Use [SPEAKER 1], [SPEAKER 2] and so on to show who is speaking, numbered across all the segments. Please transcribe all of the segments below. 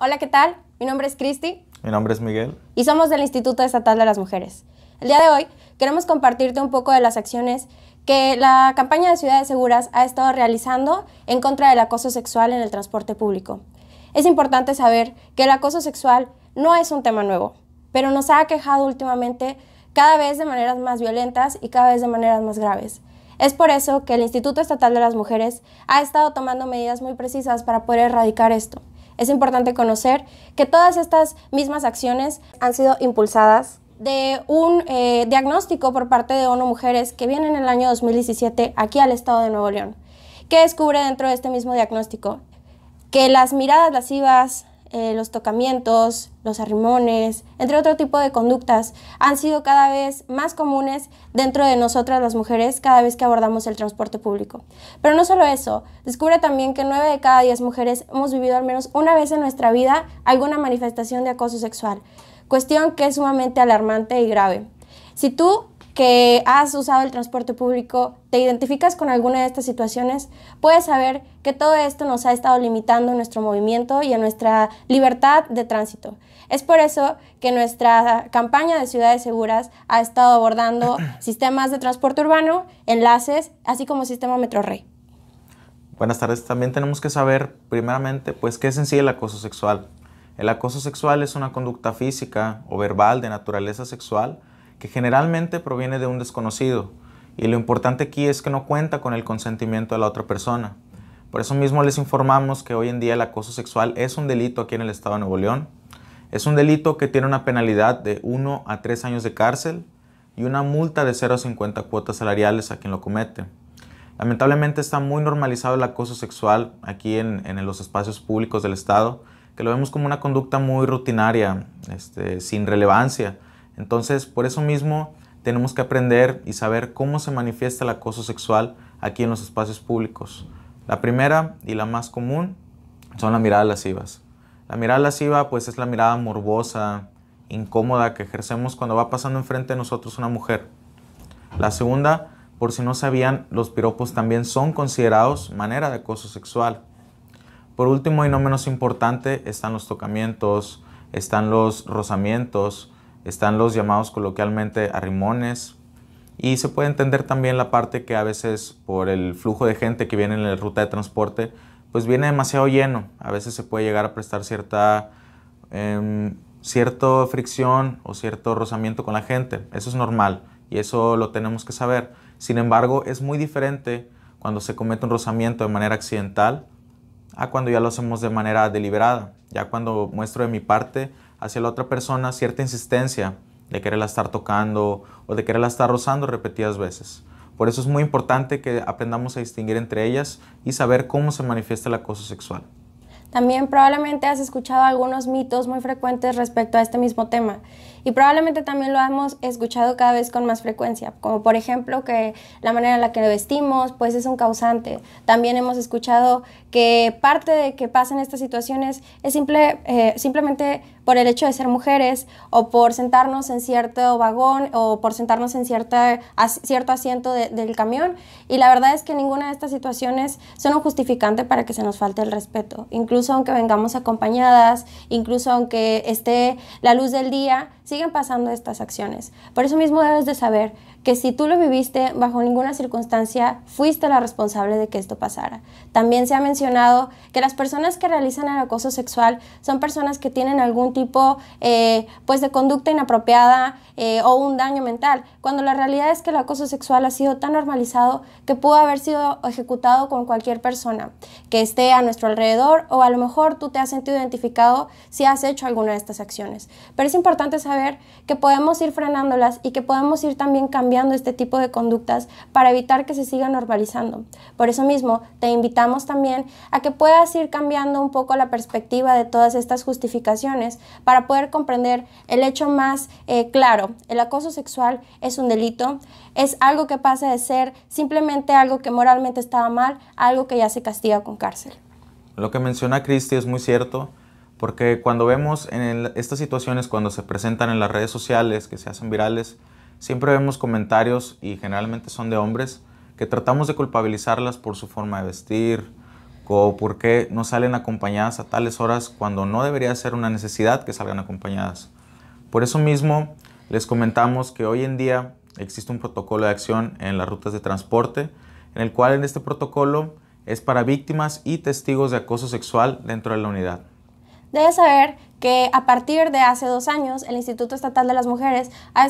[SPEAKER 1] Hola, ¿qué tal? Mi nombre es Cristi.
[SPEAKER 2] Mi nombre es Miguel.
[SPEAKER 1] Y somos del Instituto Estatal de las Mujeres. El día de hoy queremos compartirte un poco de las acciones que la campaña de Ciudades Seguras ha estado realizando en contra del acoso sexual en el transporte público. Es importante saber que el acoso sexual no es un tema nuevo, pero nos ha aquejado últimamente cada vez de maneras más violentas y cada vez de maneras más graves. Es por eso que el Instituto Estatal de las Mujeres ha estado tomando medidas muy precisas para poder erradicar esto. Es importante conocer que todas estas mismas acciones han sido impulsadas de un diagnóstico por parte de ONU Mujeres que viene en el año 2017 aquí al estado de Nuevo León, que descubre dentro de este mismo diagnóstico que las miradas lascivas, los tocamientos, los arrimones, entre otro tipo de conductas, han sido cada vez más comunes dentro de nosotras las mujeres cada vez que abordamos el transporte público. Pero no solo eso, descubre también que 9 de cada 10 mujeres hemos vivido al menos una vez en nuestra vida alguna manifestación de acoso sexual, cuestión que es sumamente alarmante y grave. Si tú que has usado el transporte público, te identificas con alguna de estas situaciones, puedes saber que todo esto nos ha estado limitando en nuestro movimiento y en nuestra libertad de tránsito. Es por eso que nuestra campaña de Ciudades Seguras ha estado abordando sistemas de transporte urbano, enlaces, así como sistema Metrorrey.
[SPEAKER 2] Buenas tardes. También tenemos que saber, primeramente, pues, qué es en sí el acoso sexual. El acoso sexual es una conducta física o verbal de naturaleza sexual que generalmente proviene de un desconocido, y lo importante aquí es que no cuenta con el consentimiento de la otra persona. Por eso mismo les informamos que hoy en día el acoso sexual es un delito aquí en el estado de Nuevo León. Es un delito que tiene una penalidad de 1 a 3 años de cárcel y una multa de 0 a 50 cuotas salariales a quien lo comete. Lamentablemente está muy normalizado el acoso sexual aquí en los espacios públicos del estado, que lo vemos como una conducta muy rutinaria, sin relevancia. Entonces, por eso mismo tenemos que aprender y saber cómo se manifiesta el acoso sexual aquí en los espacios públicos. La primera y la más común son las miradas lascivas. La mirada lasciva pues es la mirada morbosa, incómoda que ejercemos cuando va pasando enfrente de nosotros una mujer. La segunda, por si no sabían, los piropos también son considerados manera de acoso sexual. Por último y no menos importante están los tocamientos, están los rozamientos, están los llamados coloquialmente arrimones, y se puede entender también la parte que a veces por el flujo de gente que viene en la ruta de transporte pues viene demasiado lleno. A veces se puede llegar a prestar cierta fricción o cierto rozamiento con la gente. Eso es normal y eso lo tenemos que saber. Sin embargo, es muy diferente cuando se comete un rozamiento de manera accidental a cuando ya lo hacemos de manera deliberada. Ya cuando muestro de mi parte hacia la otra persona cierta insistencia de quererla estar tocando o de quererla estar rozando repetidas veces. Por eso es muy importante que aprendamos a distinguir entre ellas y saber cómo se manifiesta el acoso sexual.
[SPEAKER 1] También probablemente has escuchado algunos mitos muy frecuentes respecto a este mismo tema y probablemente también lo hemos escuchado cada vez con más frecuencia, como por ejemplo que la manera en la que vestimos pues es un causante. También hemos escuchado que parte de que pasen estas situaciones es simplemente por el hecho de ser mujeres o por sentarnos en cierto vagón o por sentarnos en cierto asiento del camión, y la verdad es que ninguna de estas situaciones son un justificante para que se nos falte el respeto. Incluso aunque vengamos acompañadas, incluso aunque esté la luz del día, siguen pasando estas acciones. Por eso mismo debes de saber que si tú lo viviste, bajo ninguna circunstancia fuiste la responsable de que esto pasara. También se ha mencionado que las personas que realizan el acoso sexual son personas que tienen algún tipo pues de conducta inapropiada o un daño mental, cuando la realidad es que el acoso sexual ha sido tan normalizado que pudo haber sido ejecutado con cualquier persona que esté a nuestro alrededor, o a lo mejor tú te has sentido identificado si has hecho alguna de estas acciones. Pero es importante saber que podemos ir frenándolas y que podemos ir también cambiando este tipo de conductas para evitar que se siga normalizando. Por eso mismo te invitamos también a que puedas ir cambiando un poco la perspectiva de todas estas justificaciones para poder comprender el hecho más claro. El acoso sexual es un delito, es algo que pasa de ser simplemente algo que moralmente estaba mal a algo que ya se castiga con cárcel.
[SPEAKER 2] Lo que menciona Cristi es muy cierto, porque cuando vemos en estas situaciones, cuando se presentan en las redes sociales, que se hacen virales, siempre vemos comentarios, y generalmente son de hombres, que tratamos de culpabilizarlas por su forma de vestir, o por qué no salen acompañadas a tales horas cuando no debería ser una necesidad que salgan acompañadas. Por eso mismo les comentamos que hoy en día existe un protocolo de acción en las rutas de transporte, en el cual en este protocolo es para víctimas y testigos de acoso sexual dentro de la unidad.
[SPEAKER 1] Debes saber que a partir de hace 2 años el Instituto Estatal de las Mujeres ha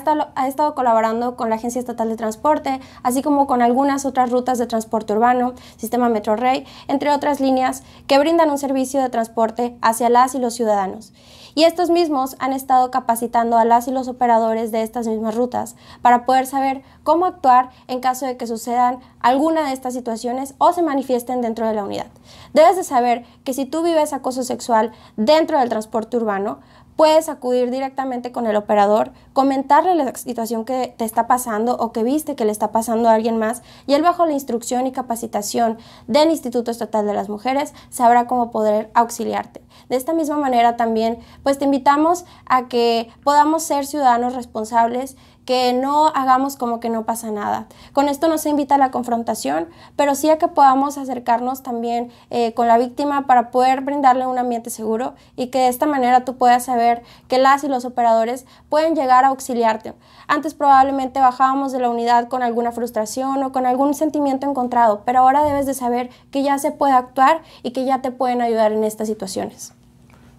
[SPEAKER 1] estado colaborando con la Agencia Estatal de Transporte, así como con algunas otras rutas de transporte urbano, Sistema Metro Rey, entre otras líneas que brindan un servicio de transporte hacia las y los ciudadanos. Y estos mismos han estado capacitando a las y los operadores de estas mismas rutas para poder saber cómo actuar en caso de que sucedan alguna de estas situaciones o se manifiesten dentro de la unidad. Debes de saber que si tú vives acoso sexual dentro del transporte urbano, puedes acudir directamente con el operador, comentarle la situación que te está pasando o que viste que le está pasando a alguien más, y él, bajo la instrucción y capacitación del Instituto Estatal de las Mujeres, sabrá cómo poder auxiliarte. De esta misma manera también, pues te invitamos a que podamos ser ciudadanos responsables, que no hagamos como que no pasa nada. Con esto no se invita a la confrontación, pero sí a que podamos acercarnos también con la víctima para poder brindarle un ambiente seguro, y que de esta manera tú puedas saber que las y los operadores pueden llegar a auxiliarte. Antes probablemente bajábamos de la unidad con alguna frustración o con algún sentimiento encontrado, pero ahora debes de saber que ya se puede actuar y que ya te pueden ayudar en estas situaciones.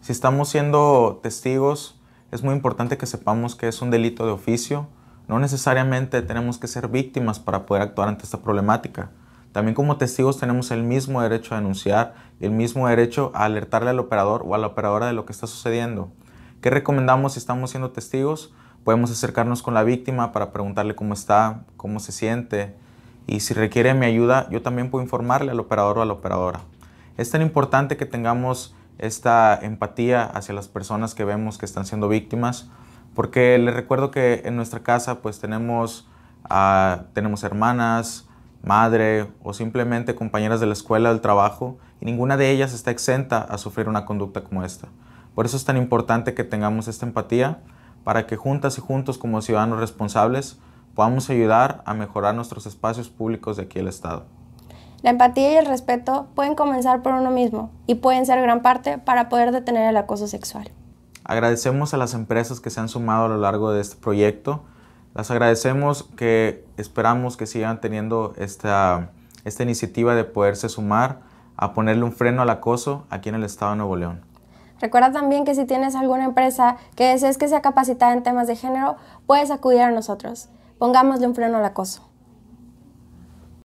[SPEAKER 2] Si estamos siendo testigos, es muy importante que sepamos que es un delito de oficio. No necesariamente tenemos que ser víctimas para poder actuar ante esta problemática. También como testigos tenemos el mismo derecho a denunciar y el mismo derecho a alertarle al operador o a la operadora de lo que está sucediendo. ¿Qué recomendamos si estamos siendo testigos? Podemos acercarnos con la víctima para preguntarle cómo está, cómo se siente, y si requiere mi ayuda, yo también puedo informarle al operador o a la operadora. Es tan importante que tengamos esta empatía hacia las personas que vemos que están siendo víctimas, porque les recuerdo que en nuestra casa pues tenemos hermanas, madre o simplemente compañeras de la escuela, del trabajo, y ninguna de ellas está exenta a sufrir una conducta como esta. Por eso es tan importante que tengamos esta empatía, para que juntas y juntos como ciudadanos responsables podamos ayudar a mejorar nuestros espacios públicos de aquí del Estado.
[SPEAKER 1] La empatía y el respeto pueden comenzar por uno mismo y pueden ser gran parte para poder detener el acoso sexual.
[SPEAKER 2] Agradecemos a las empresas que se han sumado a lo largo de este proyecto. Las agradecemos, que esperamos que sigan teniendo esta iniciativa de poderse sumar a ponerle un freno al acoso aquí en el Estado de Nuevo León.
[SPEAKER 1] Recuerda también que si tienes alguna empresa que desees que sea capacitada en temas de género, puedes acudir a nosotros. Pongámosle un freno al acoso.